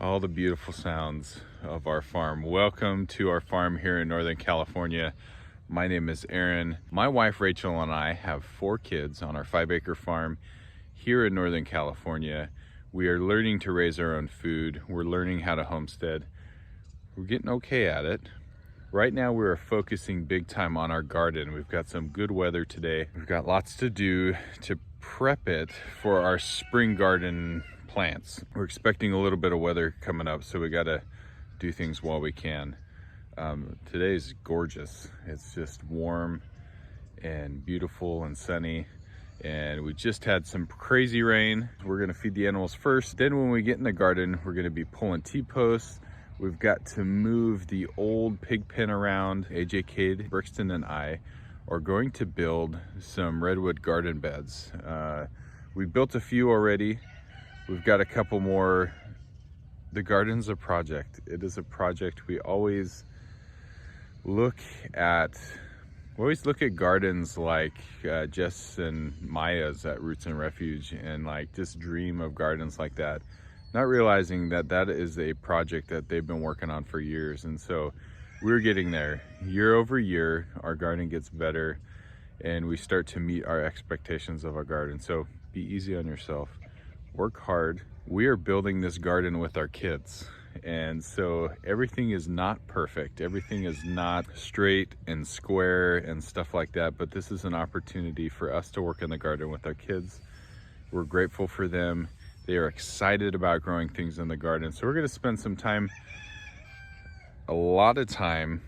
all the beautiful sounds of our farm. Welcome to our farm here in Northern California. My name is Aaron. My wife Rachel and I have 4 kids on our 5-acre farm here in Northern California. We are learning to raise our own food. We're learning how to homestead. We're getting okay at it. Right now we're focusing big time on our garden. We've got some good weather today. We've got lots to do to prep it for our spring garden plants. We're expecting a little bit of weather coming up, so we got to do things while we can. Today's gorgeous. It's just warm and beautiful and sunny, and we just had some crazy rain. We're going to feed the animals first. Then when we get in the garden, we're going to be pulling T-posts. We've got to move the old pig pen around. AJ, Cade, Brixton, and I are going to build some redwood garden beds. We built a few already. We've got a couple more. The garden's a project. It is a project. We always look at gardens like Jess and Maya's at Roots and Refuge, and like just dream of gardens like that, not realizing that that is a project that they've been working on for years. And so we're getting there. Year over year, our garden gets better and we start to meet our expectations of our garden. So be easy on yourself. Work hard. We are building this garden with our kids, and so everything is not perfect. Everything is not straight and square and stuff like that, but this is an opportunity for us to work in the garden with our kids. We're grateful for them. They are excited about growing things in the garden. So we're going to spend some time, a lot of time,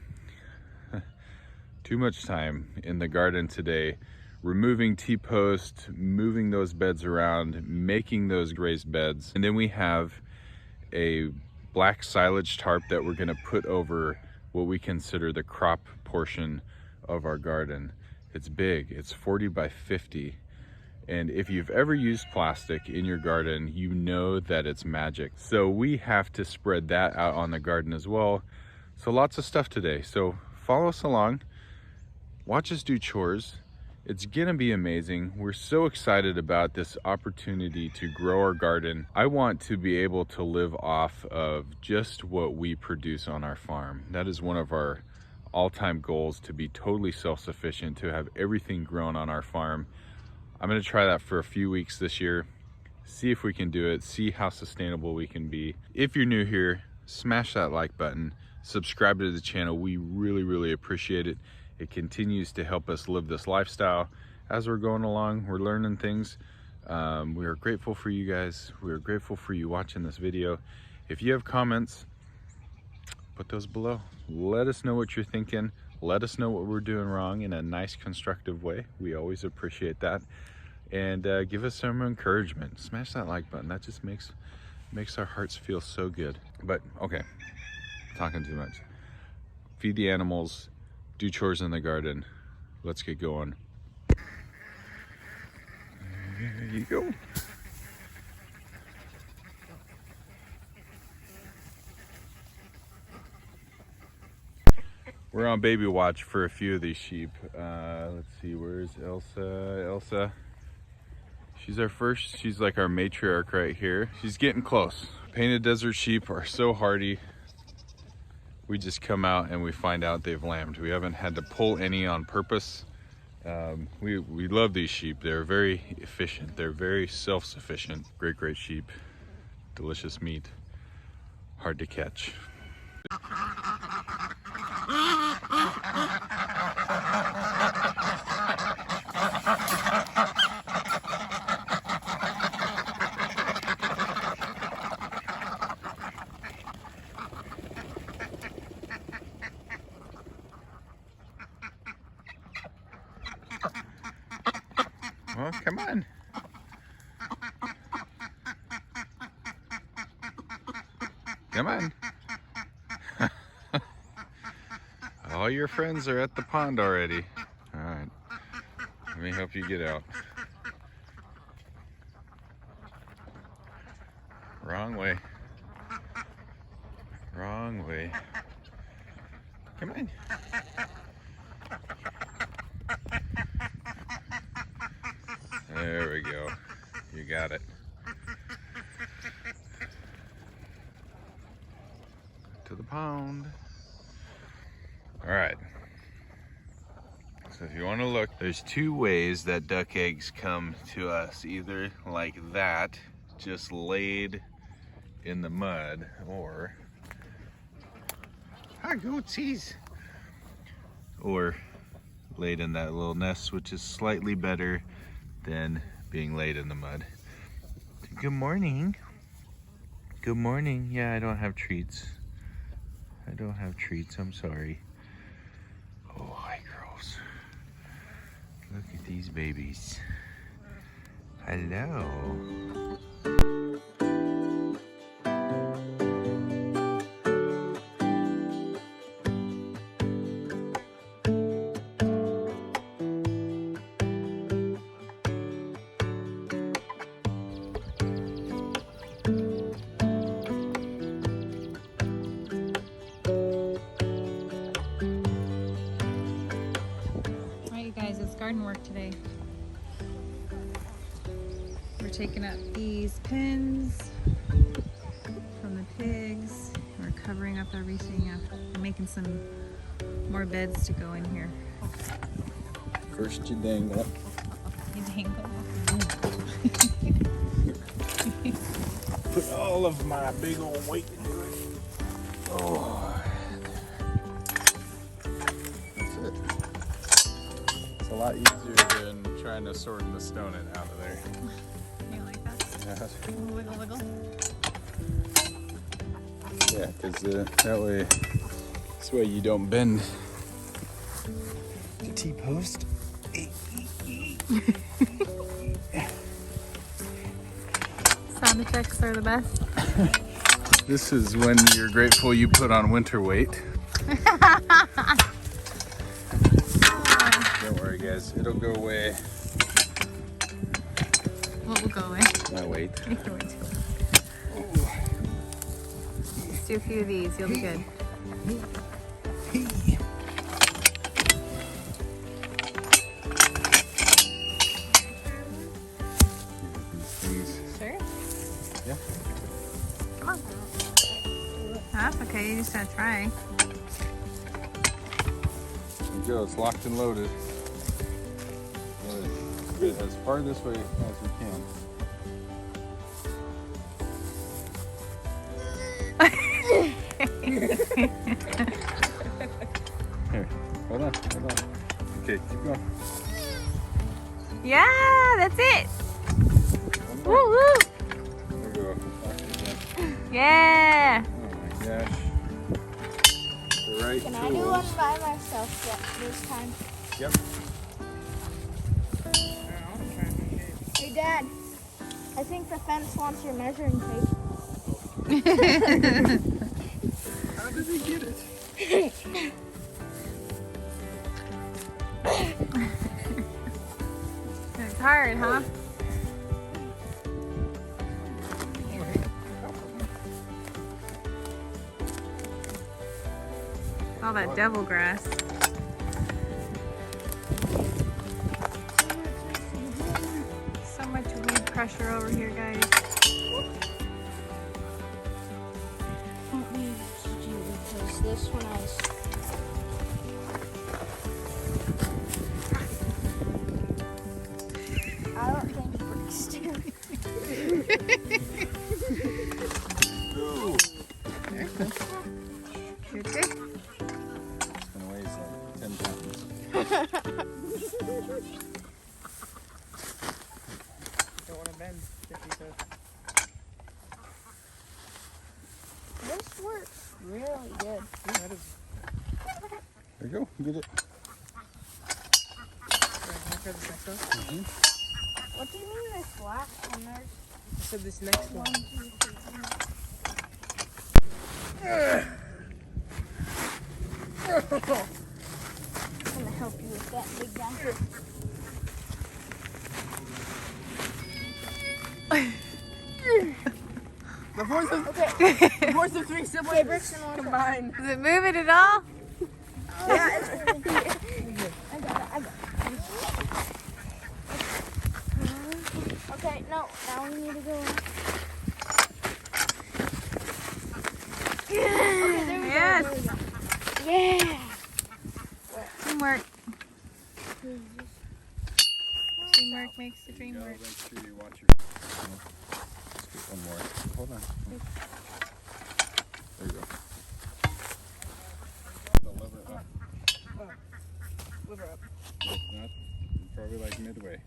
too much time in the garden today, removing T-posts, moving those beds around, making those raised beds. And then we have a black silage tarp that we're going to put over what we consider the crop portion of our garden. It's big. It's 40 by 50. And if you've ever used plastic in your garden, you know that it's magic. So we have to spread that out on the garden as well. So lots of stuff today. So follow us along. Watch us do chores. It's gonna be amazing. We're so excited about this opportunity to grow our garden. I want to be able to live off of just what we produce on our farm. That is one of our all-time goals, to be totally self-sufficient, to have everything grown on our farm. I'm gonna try that for a few weeks this year, see if we can do it, see how sustainable we can be. If you're new here, smash that like button, subscribe to the channel. We really appreciate it. It continues to help us live this lifestyle. As we're going along, we're learning things. We are grateful for you guys. We are grateful for you watching this video. If you have comments, put those below. Let us know what you're thinking. Let us know what we're doing wrong in a nice, constructive way. We always appreciate that. And give us some encouragement. Smash that like button. That just makes our hearts feel so good. But okay, talking too much. Feed the animals. Do chores in the garden. Let's get going. There you go. We're on baby watch for a few of these sheep. Let's see, where's Elsa? Elsa. She's our first, she's like our matriarch right here. She's getting close. Painted desert sheep are so hardy. We just come out and we find out they've lambed. We haven't had to pull any on purpose. We love these sheep. They're very efficient. They're very self-sufficient. Great sheep. Delicious meat. Hard to catch. Well, come on. Come on. All your friends are at the pond already. All right. Let me help you get out. Wrong way. Wrong way. Come on. There we go. You got it. to the pond. All right. So if you want to look, there's two ways that duck eggs come to us. Either like that, just laid in the mud, or hi goatsies, or laid in that little nest, which is slightly better than being laid in the mud. Good morning. Good morning. Yeah, I don't have treats. I don't have treats, I'm sorry. Oh, hi girls. Look at these babies. Hello. Garden work today. We're taking up these pins from the pigs. We're covering up everything up. We're making some more beds to go in here. First you dangle. You dangle. Put all of my big old weight into it. Oh. It's a lot easier than trying to sword and the stone it out of there. You like that? Yeah. Wiggle, wiggle. Yeah, because this way you don't bend the T-post. Sound effects are the best. This is when you're grateful you put on winter weight. Don't worry guys, it'll go away. What will go away? My weight. Let's do a few of these, you'll be good. Sure? Yeah. Come on. That's okay, you just gotta try. There you go, it's locked and loaded. Get it as far this way as we can. Here, hold on. Okay, keep going. Yeah, that's it. Woo woo. There we go. Lock it again. Yeah. Oh my gosh. The right Can tools. I do one by myself this time? Yep. Hey, Dad. I think the fence wants your measuring tape. How did he get it? It's hard, huh? All that devil grass. So much weed pressure over here, guys. Let me do because this one has. I don't think it works too. Okay. It's gonna weigh like 10 pounds. Don't want to bend. This works really good. Yeah, that is. There you go, get it. What do you mean this last one? There's I said this next one. 1, 2, 3, 4. I'm gonna help you with that big guy. The force of three siblings bricks and mortar. combined. Is it moving at all? Yeah, it's really good. I got it. Okay, no, now we need to go. Okay, there we Yeah. Teamwork. Teamwork makes the dream work. Make sure you watch your. Let's get one more. Hold on. There you go. The liver up. Liver up. Not probably like midway.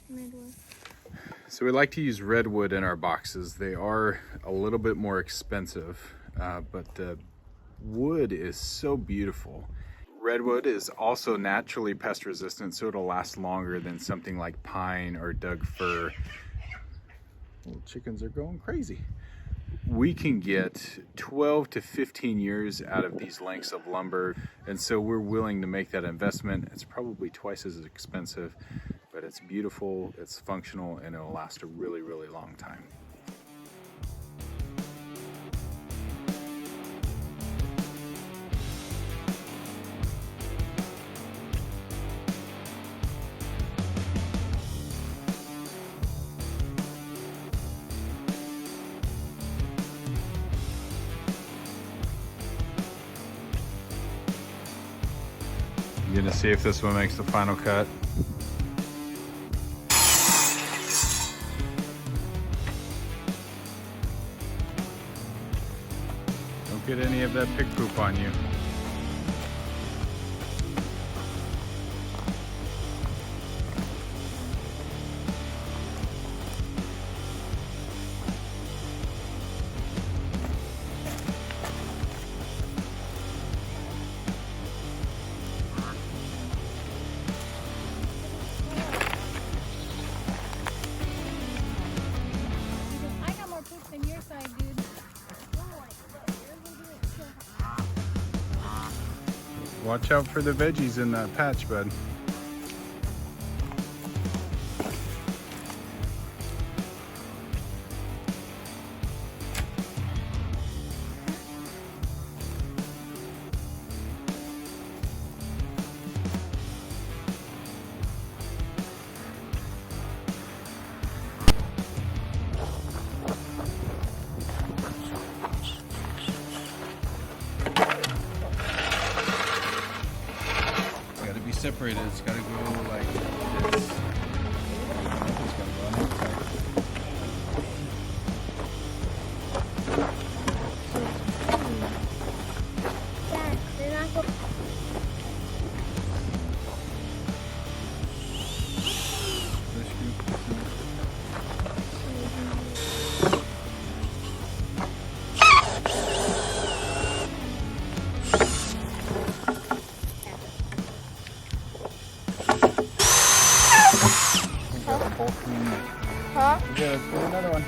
Midway. So we like to use redwood in our boxes. They are a little bit more expensive, but wood is so beautiful. Redwood is also naturally pest resistant, so it'll last longer than something like pine or Doug fir. Little chickens are going crazy. We can get 12 to 15 years out of these lengths of lumber, and so we're willing to make that investment. It's probably twice as expensive, but it's beautiful, it's functional, and it'll last a really, really long time. You gonna see if this one makes the final cut? Don't get any of that pig poop on you. I got more poop than your side, dude. Watch out for the veggies in that patch, bud. Separated, it's got to go like this. It's got to go on that side. Dad, they're not going. This group. Huh? Yeah, let's put another one.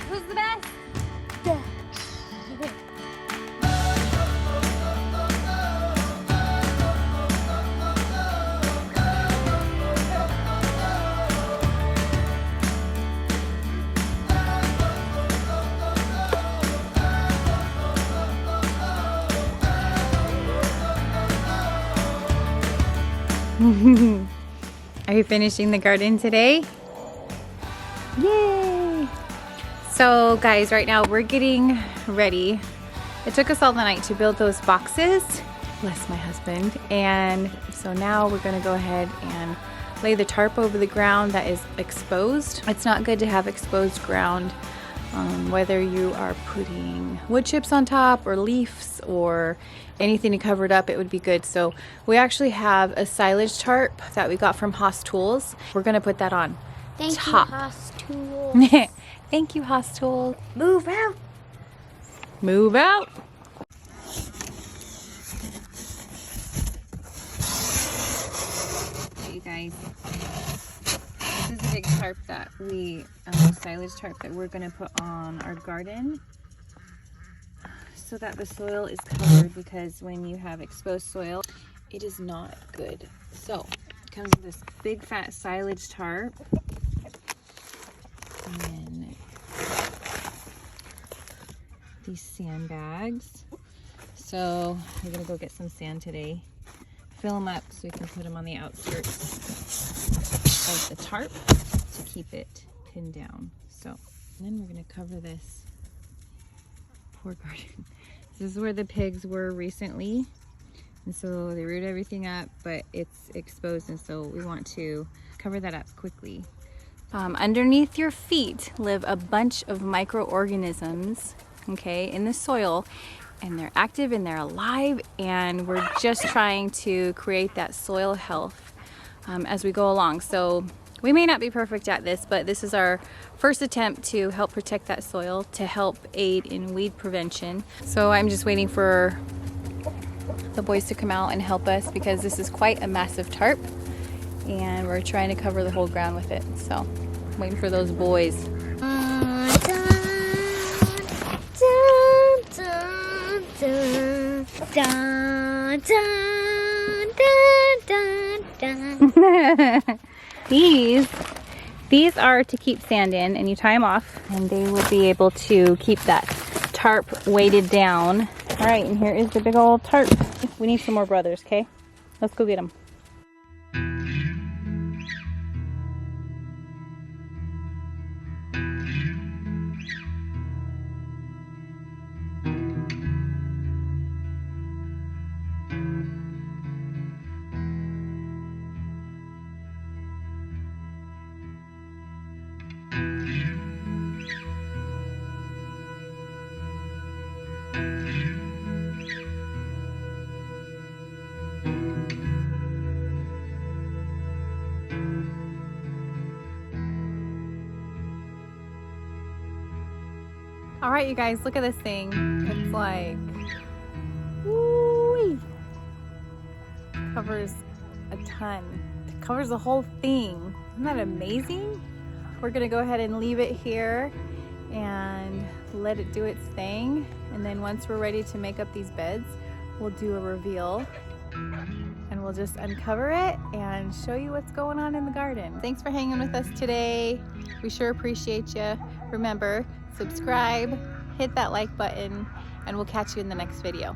Who's the best? you finishing the garden today? Yay! So guys, right now we're getting ready. It took us all the night to build those boxes. Bless my husband. And so now we're gonna go ahead and lay the tarp over the ground that is exposed. It's not good to have exposed ground, whether you are putting wood chips on top or leaves or anything to cover it up, it would be good. So we actually have a silage tarp that we got from Haas Tools. We're gonna put that on top. Thank you, Haas Tools. Thank you, Haas Tools. Move out. Move out. You guys, this is a big tarp that silage tarp that we're gonna put on our garden so that the soil is covered, because when you have exposed soil, it is not good. So it comes with this big fat silage tarp, and then these sandbags. So we're gonna go get some sand today, fill them up so we can put them on the outskirts of the tarp to keep it pinned down. So then we're gonna cover this poor garden. This is where the pigs were recently, and so they root everything up, but it's exposed, and so we want to cover that up quickly. Underneath your feet live a bunch of microorganisms, okay, in the soil, and they're active and they're alive, and we're just trying to create that soil health as we go along. So we may not be perfect at this, but this is our first attempt to help protect that soil, to help aid in weed prevention. So I'm just waiting for the boys to come out and help us, because this is quite a massive tarp and we're trying to cover the whole ground with it. So I'm waiting for those boys. These are to keep sand in, and you tie them off and they will be able to keep that tarp weighted down. All right, and here is the big old tarp. We need some more brothers, okay? Let's go get them. All right, you guys, look at this thing. It's like, woo-wee. Covers a ton. It covers the whole thing. Isn't that amazing? We're gonna go ahead and leave it here and let it do its thing. And then once we're ready to make up these beds, we'll do a reveal and we'll just uncover it and show you what's going on in the garden. Thanks for hanging with us today. We sure appreciate you. Remember, subscribe, hit that like button, and we'll catch you in the next video.